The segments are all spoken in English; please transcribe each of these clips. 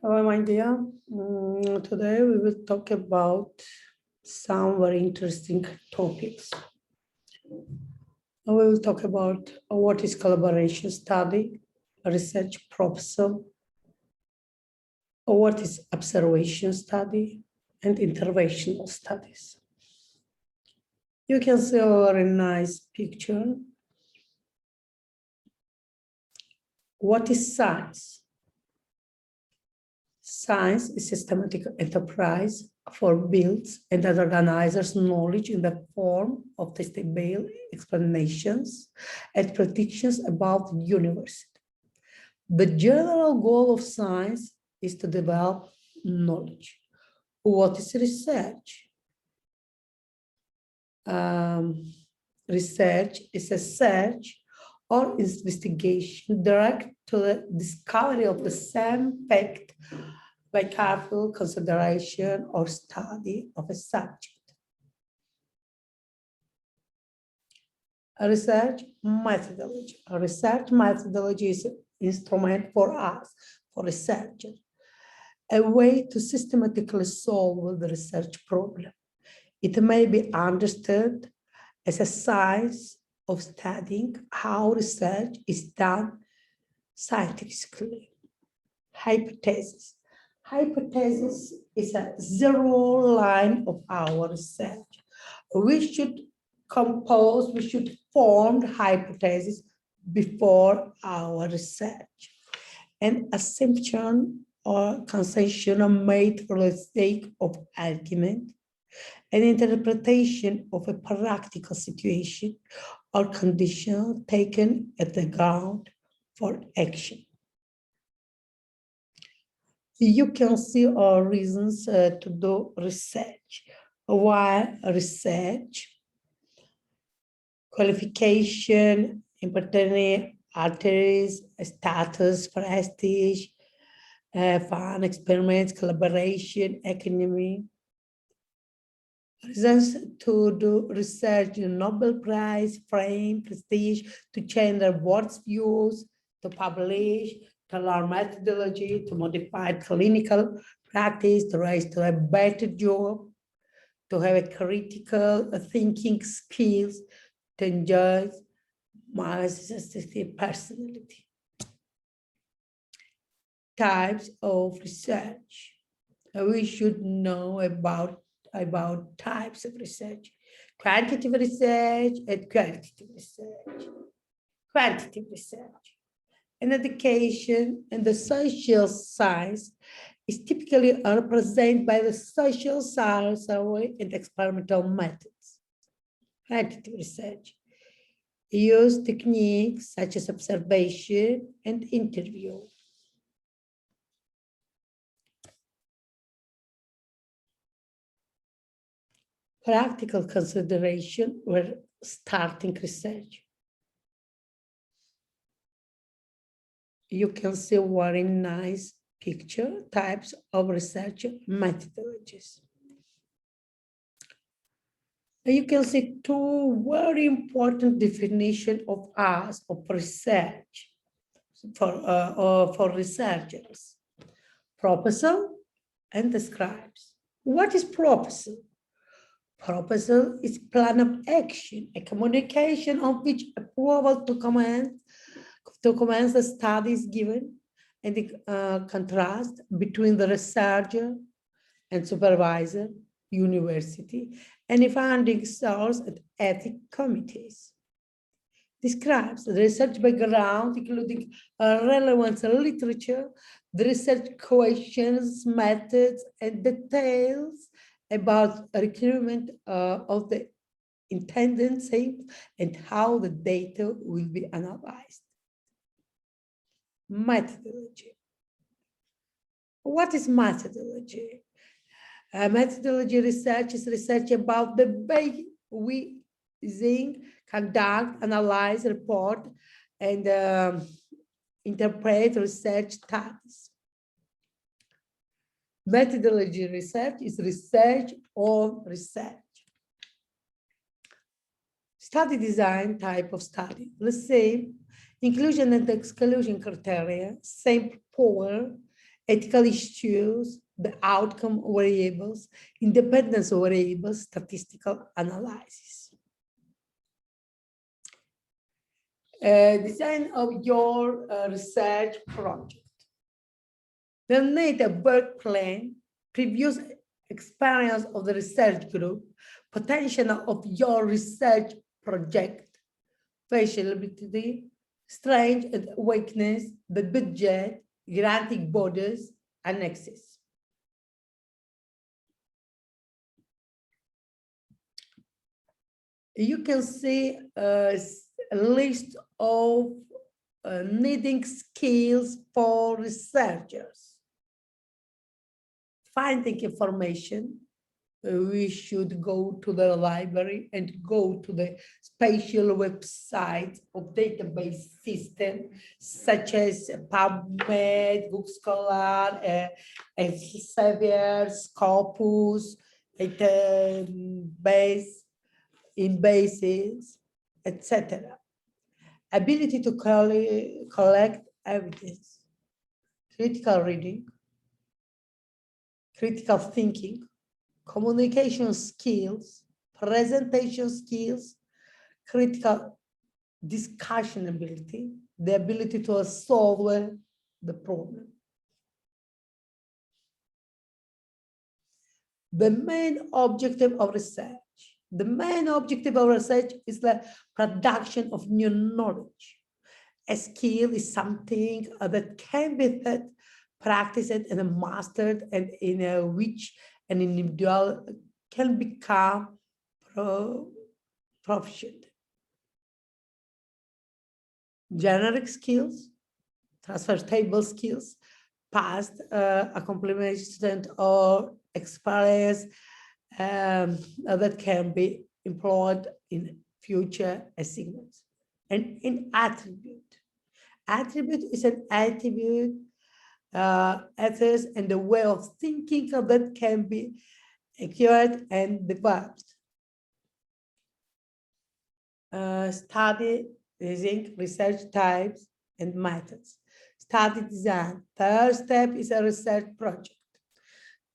Hello, my dear. Today we will talk about some very interesting topics. We will talk about what is collaboration study, research proposal, what is observation study, and interventional studies. You can see a very nice picture. What is science? Science is systematic enterprise for builds and organizers knowledge in the form of testable explanations and predictions about the universe. The general goal of science is to develop knowledge. What is research? Research is a search or investigation direct to the discovery of the same fact by careful consideration or study of a subject. A research methodology. A research methodology is an instrument for us, for researchers, a way to systematically solve the research problem. It may be understood as a science of studying how research is done scientifically. Hypothesis. Hypothesis is a zero line of our research. We should form the hypothesis before our research. An assumption or concession are made for the sake of argument, an interpretation of a practical situation or condition taken at the ground for action. You can see our reasons to do research. Why research? Qualification, importance, arteries, status, prestige, fun, experiments, collaboration, economy. Reasons to do research, Nobel Prize, fame, prestige, to change their world's views, to publish, to learn methodology, to modify clinical practice, to rise to a better job, to have a critical thinking skills, to enjoy my sensitive personality. Types of research. We should know about types of research: quantitative research and qualitative research. Quantitative research. In education and the social science is typically represented by the social science survey and experimental methods. Quantitative research use techniques such as observation and interview. Practical consideration were starting research. You can see a very nice picture, types of research methodologies. You can see two very important definitions of us of research for researchers: proposal and describes. What is proposal? Proposal is plan of action, a communication on which approval to commence the study is given, and the contrast between the researcher and supervisor, university, and the funding source and ethics committees. Describes the research background, including relevant literature, the research questions, methods, and details about recruitment of the intended and how the data will be analyzed. Methodology. What is methodology? Methodology research is research about the way we think, conduct, analyze, report, and interpret research studies. Methodology research is research on research. Study design type of study. Let's say inclusion and exclusion criteria, sample power, ethical issues, the outcome variables, independence variables, statistical analysis. Design of your research project. They'll need a work plan, previous experience of the research group, potential of your research project, feasibility, strength and weakness, the budget, granting borders, annexes. You can see a list of needing skills for researchers. Finding information, we should go to the library and go to the spatial websites of database system, such as PubMed, Google Scholar, Elsevier, Scopus, base, in bases, etc. Ability to collect evidence, critical reading, critical thinking, communication skills, presentation skills, critical discussion ability, the ability to solve the problem. The main objective of research. The main objective of research is the production of new knowledge. A skill is something that can be practiced and mastered, and in which an individual can become proficient. Generic skills, transferable skills, past accomplishment or experience that can be employed in future assignments. And in attribute. Attribute is an attribute, ethos, and the way of thinking that can be acquired and developed. Study using research types and methods. Study design. Third step is a research project.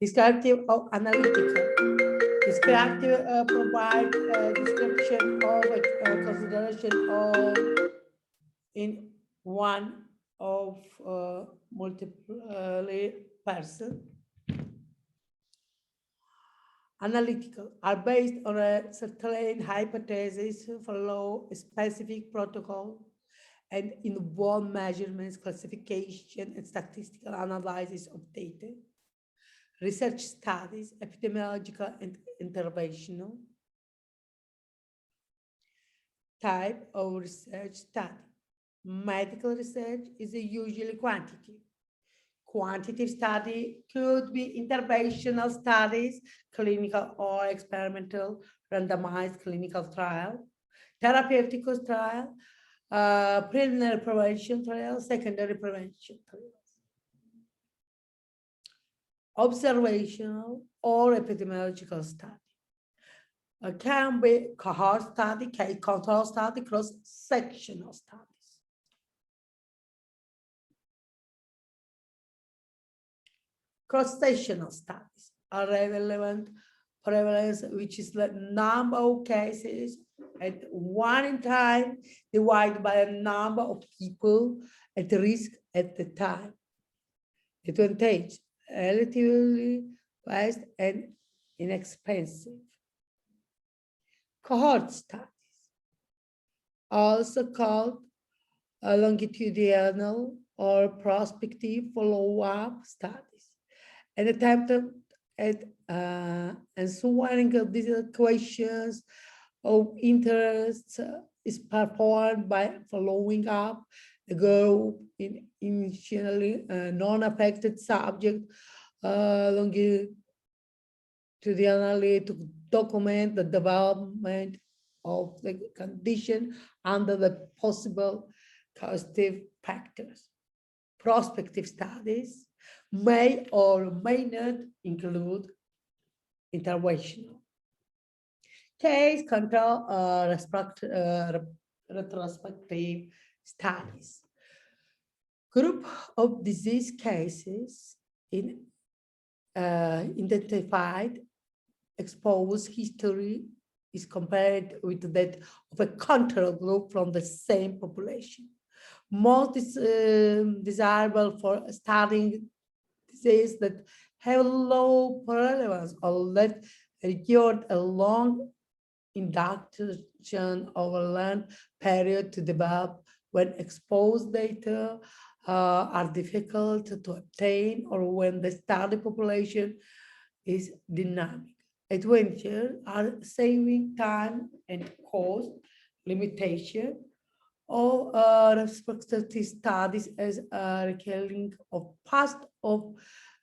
Descriptive or analytical. Descriptive provide description of consideration of in one of multiple person. Analytical are based on a certain hypothesis, follow a specific protocol, and involve measurements, classification, and statistical analysis of data. Research studies, epidemiological and interventional. Type of research study. Medical research is usually quantitative. Quantitative study could be interventional studies, clinical or experimental, randomized clinical trial, therapeutic trial, preliminary prevention trial, secondary prevention trials. Observational or epidemiological study. Can be cohort study, case control study, cross-sectional studies. Cross-sectional studies are relevant prevalence, which is the number of cases at one time divided by a number of people at risk at the time. Advantage, relatively fast and inexpensive. Cohort studies, also called longitudinal or prospective follow-up studies, an attempt at answering these questions of interest is performed by following up the group in initially non-affected subject longitudinally to document the development of the condition under the possible causative factors. Prospective studies may or may not include interventional. Case control retrospective studies. Group of disease cases in identified exposed history is compared with that of a control group from the same population. Most desirable for studying diseases that have low prevalence or that required a long induction over a long period to develop when exposed data are difficult to obtain or when the study population is dynamic. Advantages are saving time and cost limitation or retrospective studies as a recalling of past of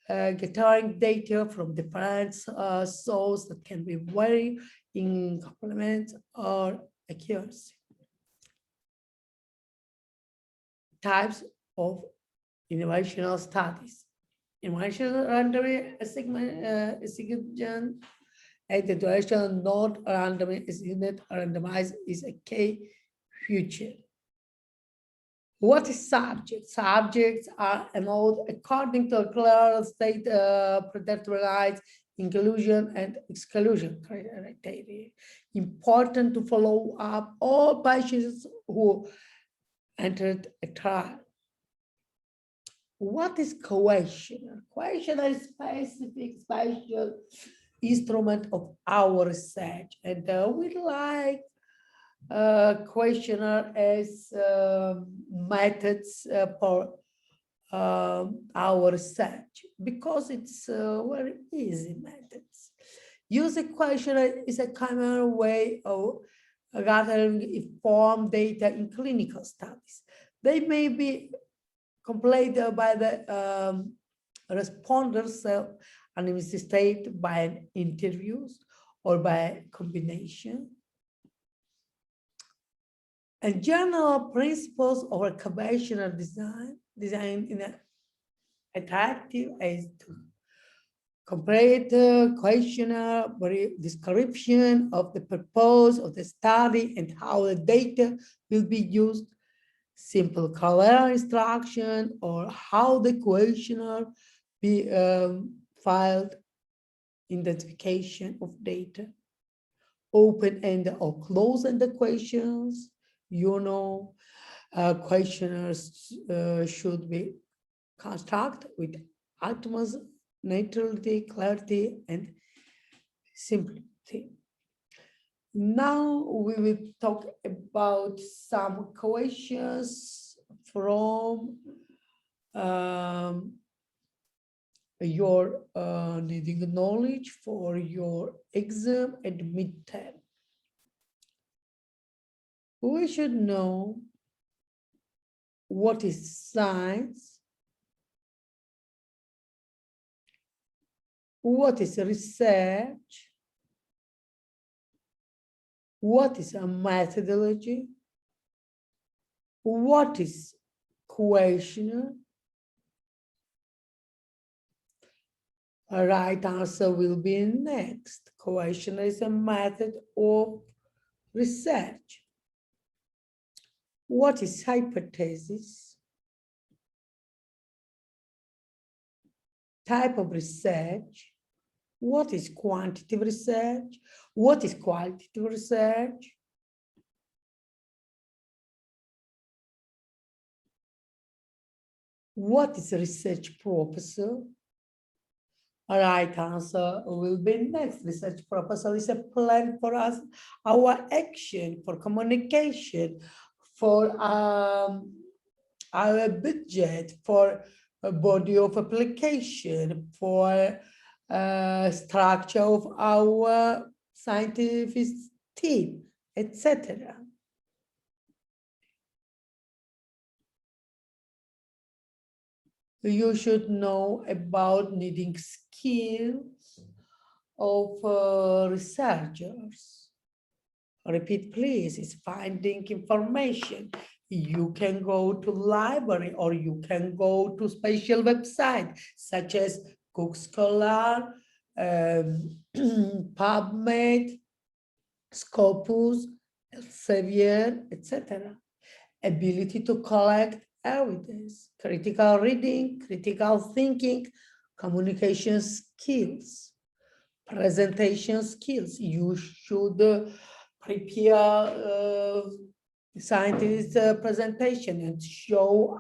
gathering data from different sources that can be very in complement or accuracy. Types of innovational studies. Innovational randomly assignment and the duration not randomly assigned randomized is a key feature. What is subject? Subjects are enrolled according to a clear state predetermined inclusion and exclusion criteria. Important to follow up all patients who entered a trial. What is questionnaire? Questionnaire is specific special instrument of our research, and we like questionnaire as methods for our research because it's very easy methods. Use a questionnaire is a common way of gathering informed data in clinical studies. They may be completed by the responders and administered by interviews or by combination. And general principles of a conventional design in an attractive as to complete questionnaire, description of the purpose of the study and how the data will be used, simple color instruction, or how the questionnaire be filed, identification of data, open-ended or closed-ended questions. Questionnaires should be constructed with utmost neutrality, clarity, and simplicity. Now we will talk about some questions from your needing knowledge for your exam and midterm. We should know what is science, what is research, what is a methodology, what is questionnaire. A right answer will be next. Questionnaire is a method of research. What is hypothesis? Type of research. What is quantitative research? What is qualitative research? What is research proposal? A right answer will be next. Research proposal is a plan for us, our action, for communication, for our budget, for a body of application, for structure of our scientific team, etc. You should know about needing skills of researchers. Repeat, please. It's finding information. You can go to library or you can go to special website such as Google Scholar, PubMed, Scopus, Elsevier, etc. Ability to collect evidence, critical reading, critical thinking, communication skills, presentation skills. You should prepare scientist presentation and show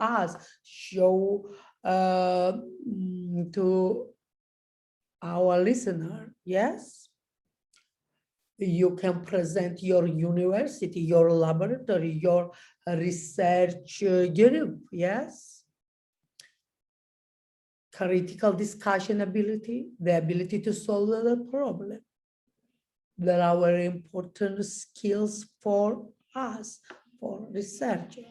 to our listener. Yes, you can present your university, your laboratory, your research group. Yes, critical discussion ability, the ability to solve the problem. There are very important skills for us, for researchers.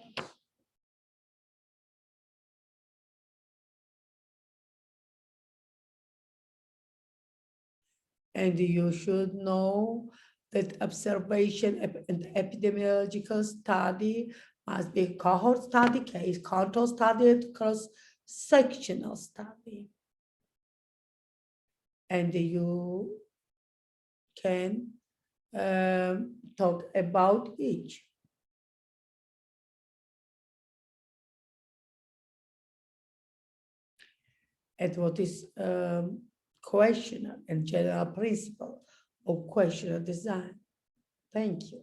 And you should know that observation and epidemiological study must be cohort study, case control study, and cross-sectional study. And you can talk about each. And what is questionnaire and general principle of questionnaire design. Thank you.